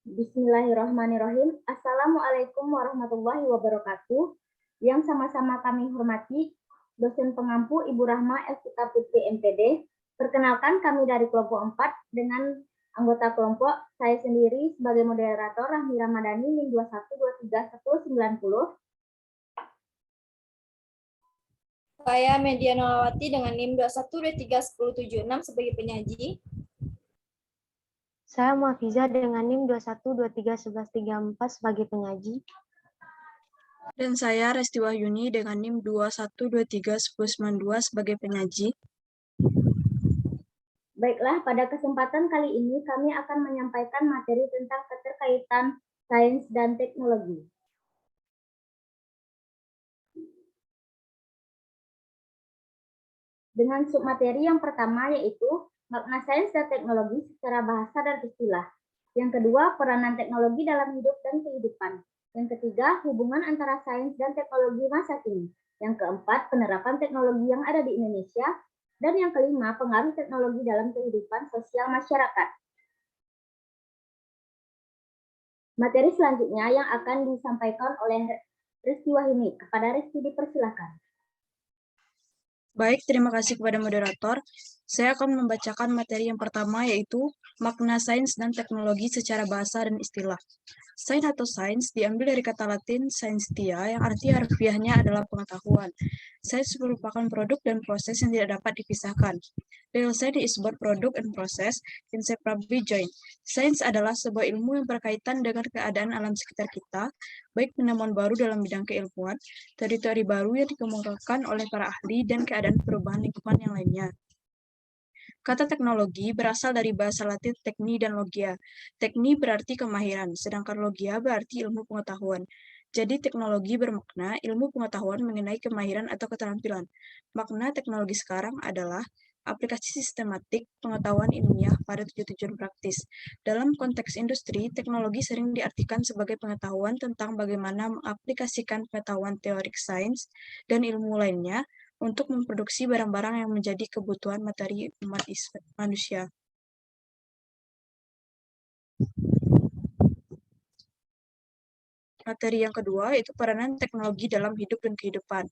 Bismillahirrahmanirrahim. Assalamualaikum warahmatullahi wabarakatuh. Yang sama-sama kami hormati, dosen pengampu Ibu Rahma FK Putri MPD. Perkenalkan kami dari kelompok 4 dengan anggota kelompok saya sendiri sebagai moderator Rahmi Ramadhani NIM 2123190. Saya Media Nolawati dengan NIM 2123176 sebagai penyaji. Saya Muafiza dengan NIM 21231134 sebagai penyaji. Dan saya Resti Wahyuni dengan NIM 21231092 sebagai penyaji. Baiklah, pada kesempatan kali ini kami akan menyampaikan materi tentang keterkaitan sains dan teknologi. Dengan submateri yang pertama yaitu makna sains dan teknologi secara bahasa dan istilah. Yang kedua, peranan teknologi dalam hidup dan kehidupan. Yang ketiga, hubungan antara sains dan teknologi masa kini. Yang keempat, penerapan teknologi yang ada di Indonesia. Dan yang kelima, pengaruh teknologi dalam kehidupan sosial masyarakat. Materi selanjutnya yang akan disampaikan oleh Resti Wahyuni. Kepada Resti dipersilakan. Baik, terima kasih kepada moderator. Saya akan membacakan materi yang pertama yaitu makna sains dan teknologi secara bahasa dan istilah. Sains atau sains diambil dari kata Latin scientia yang arti harfiahnya adalah pengetahuan. Sains merupakan produk dan proses yang tidak dapat dipisahkan. Real science is both product and process inseparably joined. Sains adalah sebuah ilmu yang berkaitan dengan keadaan alam sekitar kita, baik penemuan baru dalam bidang keilmuan, teori-teori baru yang dikemukakan oleh para ahli, dan keadaan perubahan lingkungan yang lainnya. Kata teknologi berasal dari bahasa Latin tekni dan logia. Tekni berarti kemahiran, sedangkan logia berarti ilmu pengetahuan. Jadi teknologi bermakna ilmu pengetahuan mengenai kemahiran atau keterampilan. Makna teknologi sekarang adalah aplikasi sistematik pengetahuan ilmiah pada tujuan praktis. Dalam konteks industri, teknologi sering diartikan sebagai pengetahuan tentang bagaimana mengaplikasikan pengetahuan teorik sains dan ilmu lainnya untuk memproduksi barang-barang yang menjadi kebutuhan materi umat manusia. Materi yang kedua yaitu peranan teknologi dalam hidup dan kehidupan.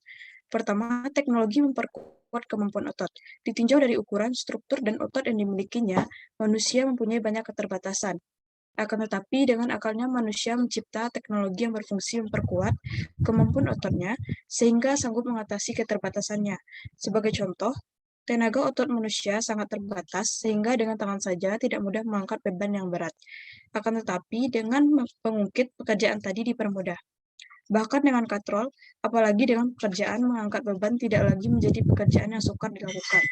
Pertama, teknologi memperkuat kemampuan otot. Ditinjau dari ukuran, struktur, dan otot yang dimilikinya, manusia mempunyai banyak keterbatasan. Akan tetapi, dengan akalnya manusia mencipta teknologi yang berfungsi memperkuat kemampuan ototnya, sehingga sanggup mengatasi keterbatasannya. Sebagai contoh, tenaga otot manusia sangat terbatas, sehingga dengan tangan saja tidak mudah mengangkat beban yang berat. Akan tetapi, dengan mengungkit pekerjaan tadi dipermudah. Bahkan dengan katrol, apalagi dengan pekerjaan mengangkat beban tidak lagi menjadi pekerjaan yang sukar dilakukan.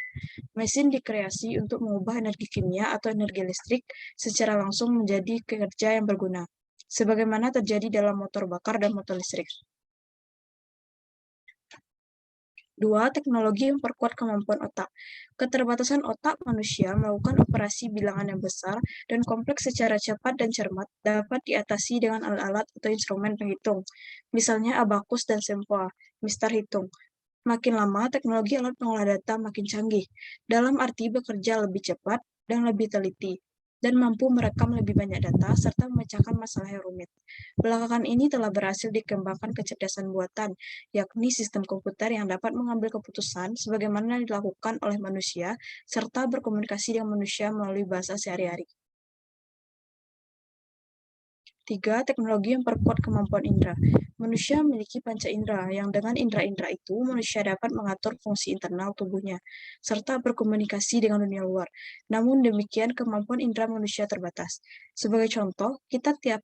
Mesin dikreasi untuk mengubah energi kimia atau energi listrik secara langsung menjadi kerja yang berguna, sebagaimana terjadi dalam motor bakar dan motor listrik. 2. Teknologi yang memperkuat kemampuan otak. Keterbatasan otak manusia melakukan operasi bilangan yang besar dan kompleks secara cepat dan cermat dapat diatasi dengan alat-alat atau instrumen penghitung, misalnya abakus dan sempoa, mistar hitung. Makin lama, teknologi alat pengolah data makin canggih, dalam arti bekerja lebih cepat dan lebih teliti, dan mampu merekam lebih banyak data serta memecahkan masalah yang rumit. Belakangan ini telah berhasil dikembangkan kecerdasan buatan, yakni sistem komputer yang dapat mengambil keputusan sebagaimana dilakukan oleh manusia, serta berkomunikasi dengan manusia melalui bahasa sehari-hari. 3. Teknologi yang memperkuat kemampuan indera. Manusia memiliki panca indera, yang dengan indera-indera itu manusia dapat mengatur fungsi internal tubuhnya, serta berkomunikasi dengan dunia luar. Namun demikian, kemampuan indera manusia terbatas. Sebagai contoh, kita tidak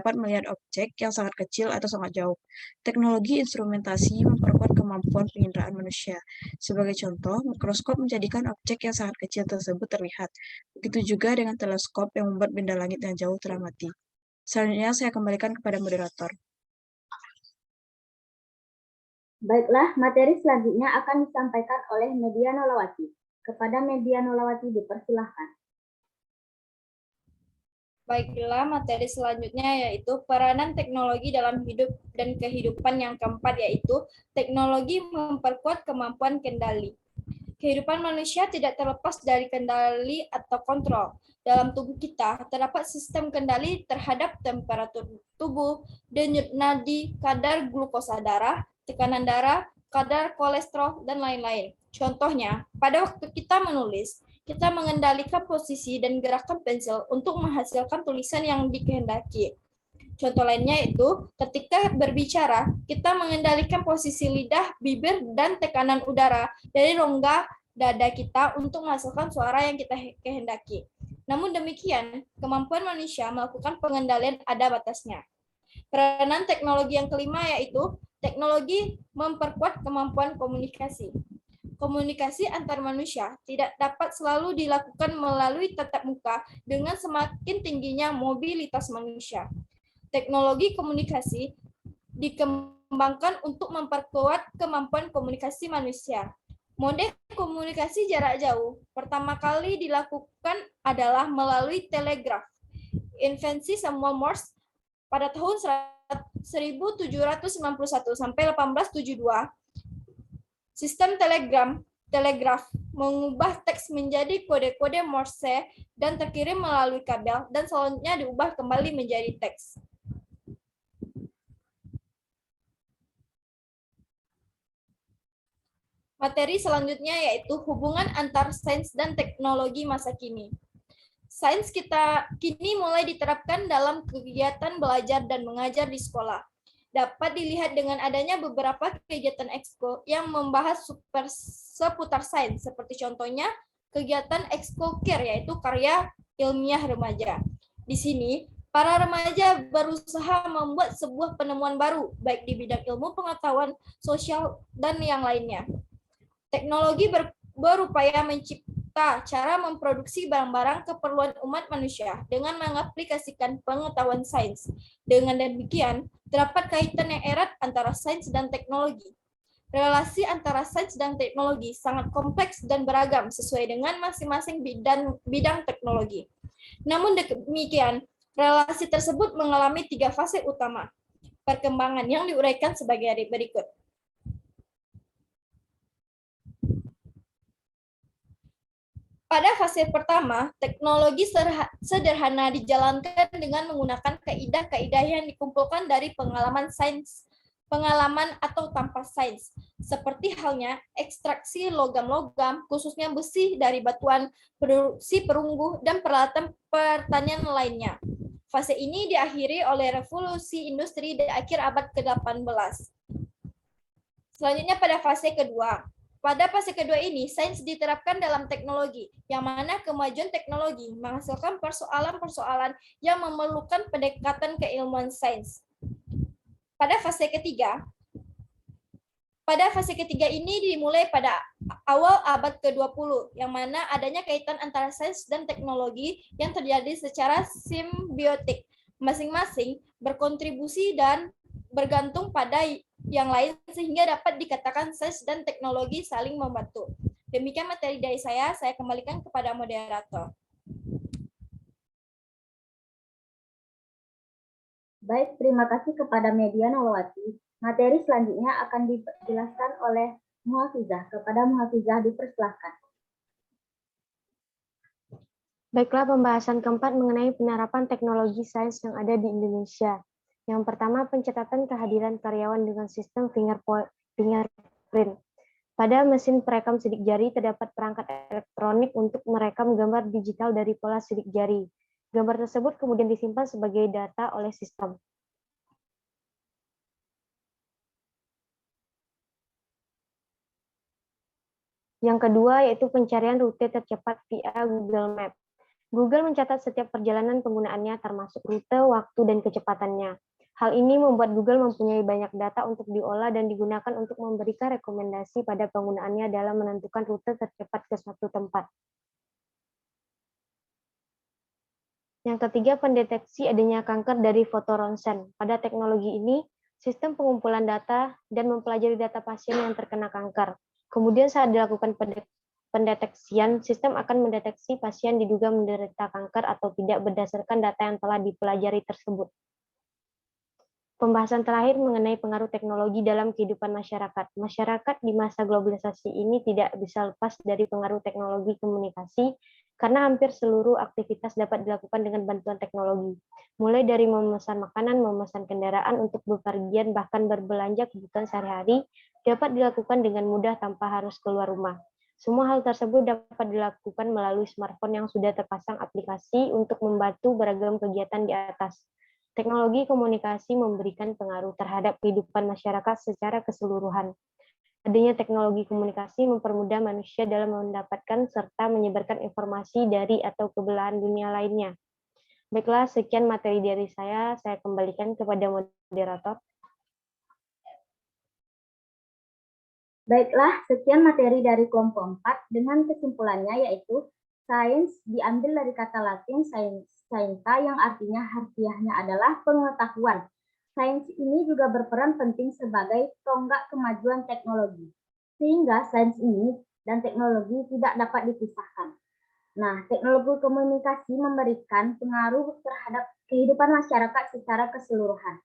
dapat melihat objek yang sangat kecil atau sangat jauh. Teknologi instrumentasi memperkuat kemampuan penginderaan manusia. Sebagai contoh, mikroskop menjadikan objek yang sangat kecil tersebut terlihat. Begitu juga dengan teleskop yang membuat benda langit yang jauh teramati. Selanjutnya saya kembalikan kepada moderator. Baiklah, materi selanjutnya akan disampaikan oleh Media Nolawati. Kepada Media Nolawati dipersilahkan. Baiklah, materi selanjutnya yaitu peranan teknologi dalam hidup dan kehidupan. Yang keempat yaitu teknologi memperkuat kemampuan kendali. Kehidupan manusia tidak terlepas dari kendali atau kontrol. Dalam tubuh kita terdapat sistem kendali terhadap temperatur tubuh, denyut nadi, kadar glukosa darah, tekanan darah, kadar kolesterol, dan lain-lain. Contohnya, pada waktu kita menulis, kita mengendalikan posisi dan gerakan pensil untuk menghasilkan tulisan yang dikehendaki. Contoh lainnya itu ketika berbicara, kita mengendalikan posisi lidah, bibir, dan tekanan udara dari rongga dada kita untuk menghasilkan suara yang kita kehendaki. Namun demikian, kemampuan manusia melakukan pengendalian ada batasnya. Peranan teknologi yang kelima yaitu teknologi memperkuat kemampuan komunikasi. Komunikasi antar manusia tidak dapat selalu dilakukan melalui tatap muka dengan semakin tingginya mobilitas manusia. Teknologi komunikasi dikembangkan untuk memperkuat kemampuan komunikasi manusia. Model komunikasi jarak jauh pertama kali dilakukan adalah melalui telegraf. Invensi Samuel Morse pada tahun 1791 sampai 1872, sistem telegraf mengubah teks menjadi kode-kode Morse dan terkirim melalui kabel dan selanjutnya diubah kembali menjadi teks. Materi selanjutnya yaitu hubungan antar sains dan teknologi masa kini. Sains kita kini mulai diterapkan dalam kegiatan belajar dan mengajar di sekolah. Dapat dilihat dengan adanya beberapa kegiatan ekskul yang membahas seputar sains, seperti contohnya kegiatan ekskul-KIR, yaitu karya ilmiah remaja. Di sini, para remaja berusaha membuat sebuah penemuan baru, baik di bidang ilmu pengetahuan, sosial, dan yang lainnya. Teknologi berupaya mencipta cara memproduksi barang-barang keperluan umat manusia dengan mengaplikasikan pengetahuan sains. Dengan demikian, terdapat kaitan yang erat antara sains dan teknologi. Relasi antara sains dan teknologi sangat kompleks dan beragam sesuai dengan masing-masing bidang teknologi. Namun demikian, relasi tersebut mengalami 3 fase utama perkembangan yang diuraikan sebagai berikut. Pada fase pertama, teknologi sederhana dijalankan dengan menggunakan kaidah-kaidah yang dikumpulkan dari pengalaman atau tanpa sains, seperti halnya ekstraksi logam-logam, khususnya besi dari batuan, produksi perunggu, dan peralatan pertanian lainnya. Fase ini diakhiri oleh revolusi industri di akhir abad ke-18. Selanjutnya pada fase kedua. Pada fase kedua ini, sains diterapkan dalam teknologi, yang mana kemajuan teknologi menghasilkan persoalan-persoalan yang memerlukan pendekatan keilmuan sains. Pada fase ketiga ini dimulai pada awal abad ke-20, yang mana adanya kaitan antara sains dan teknologi yang terjadi secara simbiotik. Masing-masing berkontribusi dan bergantung pada yang lain sehingga dapat dikatakan sains dan teknologi saling membantu. Demikian materi dari saya kembalikan kepada moderator. Baik, terima kasih kepada Media Nolawati. Materi selanjutnya akan dijelaskan oleh Muhafizah. Kepada Muhafizah dipersilahkan. Baiklah, pembahasan keempat mengenai penerapan teknologi sains yang ada di Indonesia. Yang pertama, pencatatan kehadiran karyawan dengan sistem fingerprint. Pada mesin perekam sidik jari terdapat perangkat elektronik untuk merekam gambar digital dari pola sidik jari. Gambar tersebut kemudian disimpan sebagai data oleh sistem. Yang kedua yaitu pencarian rute tercepat via Google Maps. Google mencatat setiap perjalanan penggunaannya termasuk rute, waktu, dan kecepatannya. Hal ini membuat Google mempunyai banyak data untuk diolah dan digunakan untuk memberikan rekomendasi pada penggunaannya dalam menentukan rute tercepat ke suatu tempat. Yang ketiga, pendeteksi adanya kanker dari foto ronsen. Pada teknologi ini, sistem pengumpulan data dan mempelajari data pasien yang terkena kanker. Kemudian saat dilakukan pendeteksian, sistem akan mendeteksi pasien diduga menderita kanker atau tidak berdasarkan data yang telah dipelajari tersebut. Pembahasan terakhir mengenai pengaruh teknologi dalam kehidupan masyarakat. Masyarakat di masa globalisasi ini tidak bisa lepas dari pengaruh teknologi komunikasi karena hampir seluruh aktivitas dapat dilakukan dengan bantuan teknologi. Mulai dari memesan makanan, memesan kendaraan untuk bepergian, bahkan berbelanja kebutuhan sehari-hari dapat dilakukan dengan mudah tanpa harus keluar rumah. Semua hal tersebut dapat dilakukan melalui smartphone yang sudah terpasang aplikasi untuk membantu beragam kegiatan di atas. Teknologi komunikasi memberikan pengaruh terhadap kehidupan masyarakat secara keseluruhan. Adanya teknologi komunikasi mempermudah manusia dalam mendapatkan serta menyebarkan informasi dari atau ke belahan dunia lainnya. Baiklah, sekian materi dari saya kembalikan kepada moderator. Baiklah, sekian materi dari kelompok 4 dengan kesimpulannya yaitu sains diambil dari kata Latin scientia yang artinya harfiahnya adalah pengetahuan. Sains ini juga berperan penting sebagai tonggak kemajuan teknologi, sehingga sains ini dan teknologi tidak dapat dipisahkan. Nah, teknologi komunikasi memberikan pengaruh terhadap kehidupan masyarakat secara keseluruhan.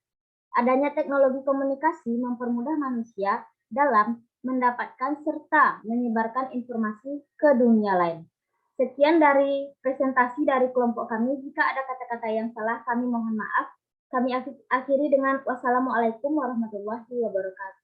Adanya teknologi komunikasi mempermudah manusia dalam mendapatkan serta menyebarkan informasi ke dunia lain. Sekian dari presentasi dari kelompok kami. Jika ada kata-kata yang salah, kami mohon maaf. Kami akhiri dengan wassalamualaikum warahmatullahi wabarakatuh.